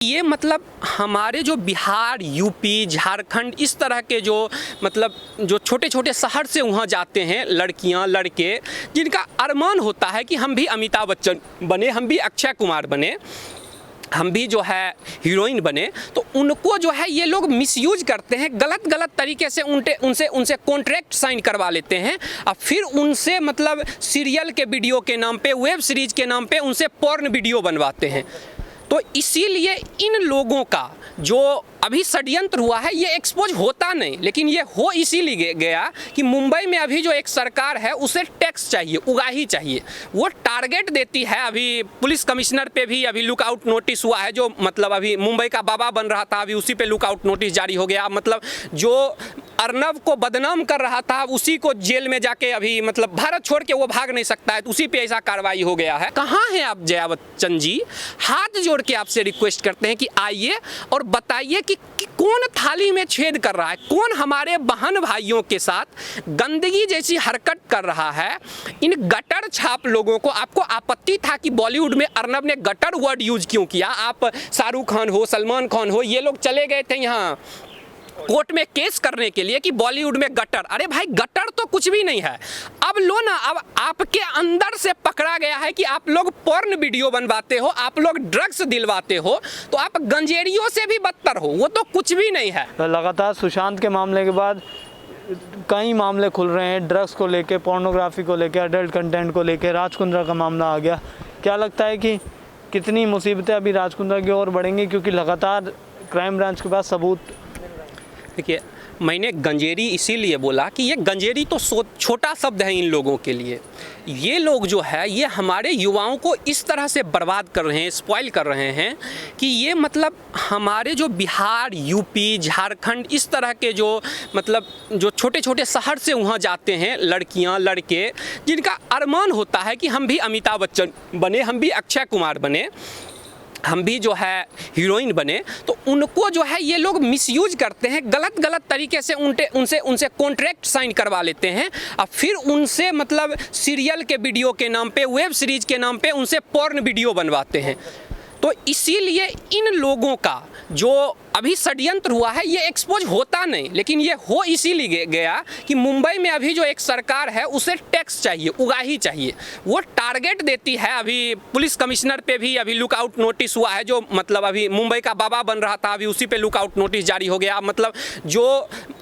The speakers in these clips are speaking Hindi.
ये मतलब हमारे जो बिहार, यूपी, झारखंड इस तरह के जो मतलब जो छोटे छोटे शहर से वहाँ जाते हैं लड़कियाँ लड़के, जिनका अरमान होता है कि हम भी अमिताभ बच्चन बने, हम भी अक्षय कुमार बने, हम भी जो है हीरोइन बने, तो उनको जो है ये लोग मिसयूज करते हैं, गलत तरीके से उनसे कॉन्ट्रैक्ट साइन करवा लेते हैं और फिर उनसे मतलब सीरियल के वीडियो के नाम पे, वेब सीरीज के नाम पे उनसे पॉर्न वीडियो बनवाते हैं। तो इसीलिए इन लोगों का जो अभी षड्यंत्र हुआ है ये एक्सपोज होता नहीं, लेकिन ये हो इसीलिए गया कि मुंबई में अभी जो एक सरकार है उसे टैक्स चाहिए, उगाही चाहिए। वो टारगेट देती है, अभी पुलिस कमिश्नर पे भी अभी लुकआउट नोटिस हुआ है, जो मतलब अभी मुंबई का बाबा बन रहा था, अभी उसी पे लुकआउट नोटिस जारी हो गया। मतलब जो अर्नब को बदनाम कर रहा था उसी को जेल में जाके अभी मतलब भारत छोड़ के वो भाग नहीं सकता है, तो उसी पे ऐसा कार्रवाई हो गया है। कहाँ हैं आप जया बच्चन जी? हाथ जोड़ के आपसे रिक्वेस्ट करते हैं कि आइए और बताइए कि कौन थाली में छेद कर रहा है, कौन हमारे बहन भाइयों के साथ गंदगी जैसी हरकत कर रहा है। इन गटर छाप लोगों को, आपको आपत्ति था कि बॉलीवुड में अर्नब ने गटर वर्ड यूज क्यों किया? आप शाहरुख खान हो, सलमान खान हो, ये लोग चले गए थे यहाँ कोर्ट में केस करने के लिए कि बॉलीवुड में गटर। अरे भाई गटर तो कुछ भी नहीं है। अब लो ना, अब आपके अंदर से पकड़ा गया है कि आप लोग पॉर्न वीडियो बनवाते हो, आप लोग ड्रग्स दिलवाते हो, तो आप गंजेरियों से भी बदतर हो, वो तो कुछ भी नहीं है। लगातार सुशांत के मामले के बाद कई मामले खुल रहे हैं, ड्रग्स को लेके, पोर्नोग्राफी को लेके, अडल्ट कंटेंट को लेके, राज कुंद्रा का मामला आ गया। क्या लगता है कि कितनी मुसीबतें अभी राज कुंद्रा की ओर बढ़ेंगी, क्योंकि लगातार क्राइम ब्रांच के पास सबूत? देखिए, मैंने गंजेरी इसीलिए बोला कि ये गंजेरी तो छोटा शब्द है इन लोगों के लिए। ये लोग जो है ये हमारे युवाओं को इस तरह से बर्बाद कर रहे हैं, स्पॉइल कर रहे हैं कि ये मतलब हमारे जो बिहार, यूपी, झारखंड इस तरह के जो मतलब जो छोटे छोटे शहर से वहाँ जाते हैं लड़कियाँ लड़के, जिनका अरमान होता है कि हम भी अमिताभ बच्चन बने, हम भी अक्षय कुमार बने, हम भी जो है हीरोइन बने, तो उनको जो है ये लोग मिसयूज करते हैं, गलत तरीके से उनसे कॉन्ट्रैक्ट साइन करवा लेते हैं और फिर उनसे मतलब सीरियल के वीडियो के नाम पे, वेब सीरीज के नाम पे उनसे पॉर्न वीडियो बनवाते हैं। तो इसीलिए इन लोगों का जो अभी षड्यंत्र हुआ है ये एक्सपोज होता नहीं, लेकिन ये हो इसीलिए गया कि मुंबई में अभी जो एक सरकार है उसे टैक्स चाहिए, उगाही चाहिए। वो टारगेट देती है, अभी पुलिस कमिश्नर पे भी अभी लुकआउट नोटिस हुआ है, जो मतलब अभी मुंबई का बाबा बन रहा था, अभी उसी पे लुकआउट नोटिस जारी हो गया। मतलब जो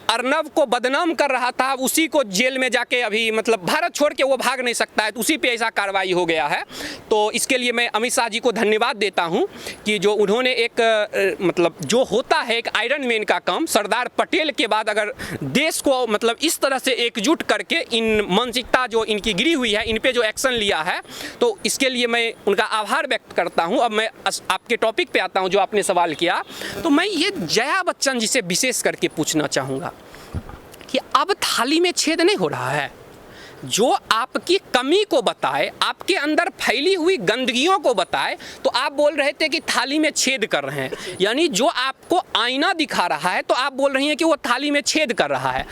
अर्नब को बदनाम कर रहा था उसी को जेल में जाके अभी मतलब भारत छोड़ के वो भाग नहीं सकता है, तो उसी पे ऐसा कार्रवाई हो गया है। तो इसके लिए मैं अमित शाह जी को धन्यवाद देता हूँ कि जो उन्होंने एक मतलब जो होता है एक आयरन मैन का काम, सरदार पटेल के बाद अगर देश को मतलब इस तरह से एकजुट करके इन मानसिकता जो इनकी गिरी हुई है इन पे जो एक्शन लिया है, तो इसके लिए मैं उनका आभार व्यक्त करता हूँ। अब मैं आपके टॉपिक पे आता हूँ जो आपने सवाल किया, तो मैं ये जया बच्चन जी से विशेष करके पूछना चाहूँगा कि अब थाली में छेद नहीं हो रहा है। जो आपकी कमी को बताए, आपके अंदर फैली हुई गंदगियों को बताए, तो आप बोल रहे थे कि थाली में छेद कर रहे हैं। यानी जो आपको आईना दिखा रहा है तो आप बोल रही हैं कि वो थाली में छेद कर रहा है।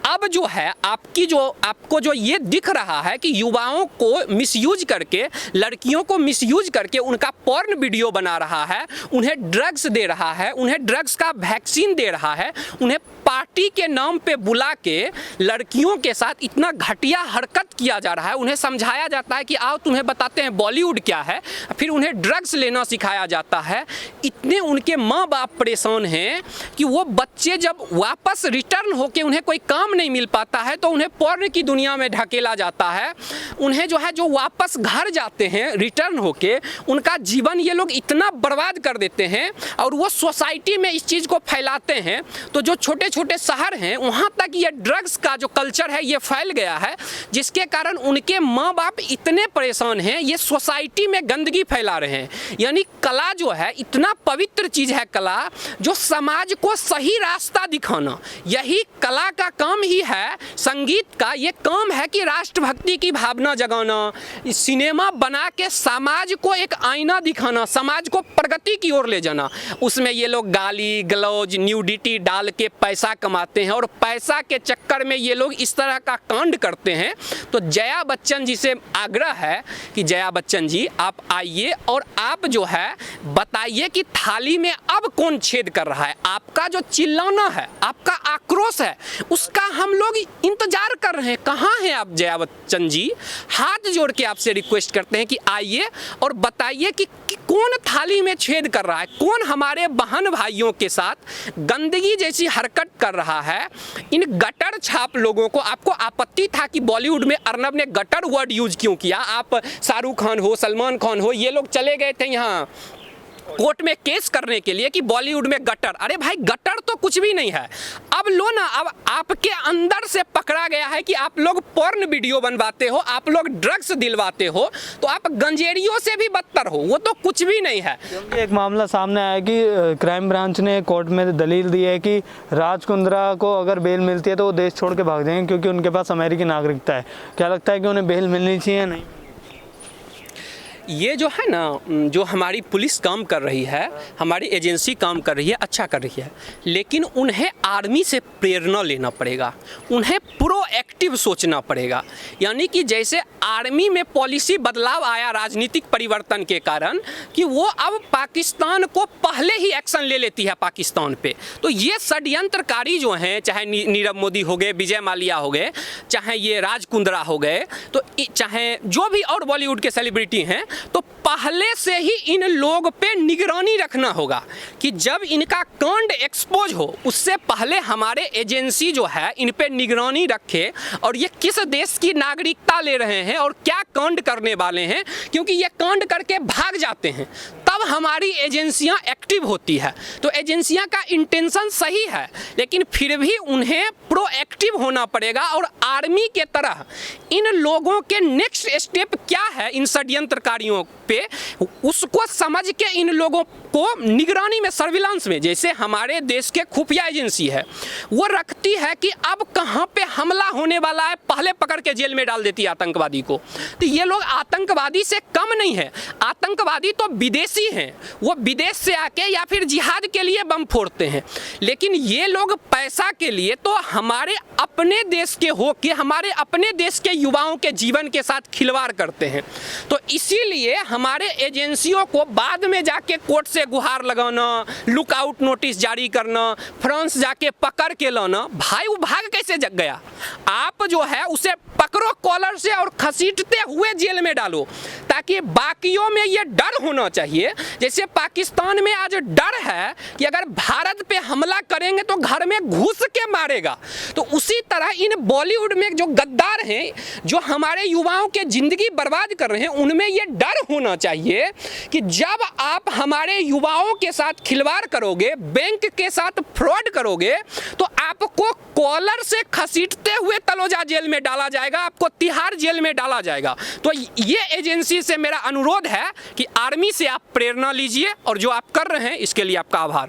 अब जो है आपको जो ये दिख रहा है कि युवाओं को मिसयूज करके, लड़कियों को मिसयूज करके उनका पॉर्न वीडियो बना रहा है, उन्हें ड्रग्स दे रहा है, उन्हें ड्रग्स का वैक्सीन दे रहा है, उन्हें पार्टी के नाम पे बुला के लड़कियों के साथ इतना घटिया हरकत किया जा रहा है। उन्हें समझाया जाता है कि आओ तुम्हें बताते हैं बॉलीवुड क्या है, फिर उन्हें ड्रग्स लेना सिखाया जाता है। इतने उनके माँ बाप परेशान हैं कि वो बच्चे जब वापस रिटर्न होके उन्हें कोई काम नहीं मिल पाता है तो उन्हें पॉर्न की दुनिया में ढकेला जाता है। उन्हें जो है जो वापस घर जाते हैं रिटर्न होके, उनका जीवन ये लोग इतना बर्बाद कर देते हैं और वो सोसाइटी में इस चीज़ को फैलाते हैं। तो जो छोटे छोटे शहर हैं वहाँ तक ये ड्रग्स का जो कल्चर है ये फैल गया है, जिसके कारण उनके माँ बाप इतने परेशान हैं, ये सोसाइटी में गंदगी फैला रहे हैं। यानी कला जो है इतना पवित्र चीज़ है, कला जो समाज को सही रास्ता दिखाना, यही कला का काम ही है। संगीत का ये काम है कि राष्ट्रभक्ति की भावना जगाना, सिनेमा बना के समाज को एक आईना दिखाना, समाज को प्रगति की ओर ले जाना। उसमें ये लोग गाली गलौज न्यूडिटी डाल के पैसा कमाते हैं और पैसा के चक्कर में ये लोग इस तरह का कांड करते हैं हैं। तो जया बच्चन जी से आग्रह है कि जया बच्चन जी आप आइए और आप जो है बताइए कि थाली में अब कौन छेद कर रहा है। आपका जो चिल्लाना है, आपका आक्रोश है, उसका हम लोग इंतजार कर रहे हैं। कहाँ हैं आप जया बच्चन जी? हाथ जोड़ के आपसे रिक्वेस्ट करते हैं कि आइए और बताइए कि कौन थाली में छेद कर रहा है, कौन हमारे बहन भाइयों के साथ गंदगी जैसी हरकत कर रहा है। इन गटर छाप लोगों को, आपको आपत्ति था कि बॉलीवुड में अर्नब ने गटर वर्ड यूज क्यों किया? आप शाहरुख खान हो, सलमान खान हो, ये लोग चले गए थे यहाँ कोर्ट में केस करने के लिए कि बॉलीवुड में गटर। अरे भाई गटर तो कुछ भी नहीं है। अब लो ना, अब आपके अंदर से पकड़ा गया है कि आप लोग पोर्न वीडियो बनवाते हो, आप लोग ड्रग्स दिलवाते हो, तो आप गंजेरियों से भी बदतर हो। वो तो कुछ भी नहीं है। एक मामला सामने आया कि क्राइम ब्रांच ने कोर्ट में दलील दी है कि राज कुंद्रा को अगर बेल मिलती है तो वो देश छोड़ के भाग जाएंगे क्योंकि उनके पास अमेरिकी नागरिकता है। क्या लगता है कि उन्हें बेल मिलनी चाहिए या नहीं? ये जो है ना, जो हमारी पुलिस काम कर रही है, हमारी एजेंसी काम कर रही है, अच्छा कर रही है, लेकिन उन्हें आर्मी से प्रेरणा लेना पड़ेगा, उन्हें प्रोएक्टिव सोचना पड़ेगा। यानी कि जैसे आर्मी में पॉलिसी बदलाव आया राजनीतिक परिवर्तन के कारण कि वो अब पाकिस्तान को पहले ही एक्शन ले लेती है पाकिस्तान पे। तो ये षड्यंत्रकारी जो हैं, चाहे नीरव मोदी हो गए, विजय माल्या हो गए, चाहे ये राज कुंद्रा हो गए, तो चाहे जो भी और बॉलीवुड के सेलिब्रिटी हैं, तो पहले से ही इन लोग पे निगरानी रखना होगा कि जब इनका कांड एक्सपोज हो उससे पहले हमारे एजेंसी जो है इन पे निगरानी रखे और ये किस देश की नागरिकता ले रहे हैं और क्या कांड करने वाले हैं, क्योंकि ये कांड करके भाग जाते हैं तब हमारी एजेंसियां एक्टिव होती है। तो एजेंसियां का इंटेंशन सही है, लेकिन फिर भी उन्हें प्रोएक्टिव होना पड़ेगा और आर्मी के तरह इन लोगों के नेक्स्ट स्टेप क्या है इन षड्यंत्रकारियों पे, उसको समझ के इन लोगों को निगरानी में, सर्विलांस में, जैसे हमारे देश के खुफिया एजेंसी है वो रखती है कि अब कहाँ पे हमला होने वाला है, पहले पकड़ के जेल में डाल देती है आतंकवादी को। तो ये लोग आतंकवादी से कम नहीं है। आतंकवादी तो विदेशी हैं, वो विदेश से आके या फिर जिहाद के लिए बम फोड़ते हैं, लेकिन ये लोग पैसा के लिए तो हमारे अपने देश के हो के हमारे अपने देश के युवाओं के जीवन के साथ खिलवाड़ करते हैं। तो इसीलिए हमारे एजेंसियों को बाद में जाके कोर्ट से गुहार लगाना, लुकआउट नोटिस जारी करना, फ्रांस जाके पकड़ के लाना, भाई वो भाग कैसे जग गया? आप जो है उसे पकड़ो कॉलर से और घसीटते हुए जेल में डालो, ताकि बाकियों में ये डर होना चाहिए। जैसे पाकिस्तान में आज डर है कि अगर भारत पे हमला करेंगे तो घर में घुस के मारेगा, तो उसी तरह इन बॉलीवुड में जो गद्दार हैं, जो हमारे युवाओं के जिंदगी बर्बाद कर रहे हैं, उनमें ये डर होना चाहिए कि जब आप हमारे युवाओं के साथ खिलवाड़ करोगे, बैंक के साथ फ्रॉड करोगे, तो आपको कॉलर से घसीटते हुए तलोजा जेल में डाला जाएगा, आपको तिहाड़ जेल में डाला जाएगा। तो ये एजेंसी से मेरा अनुरोध है कि आर्मी से आप प्रेरणा लीजिए और जो आप कर रहे हैं इसके लिए आपका आभार।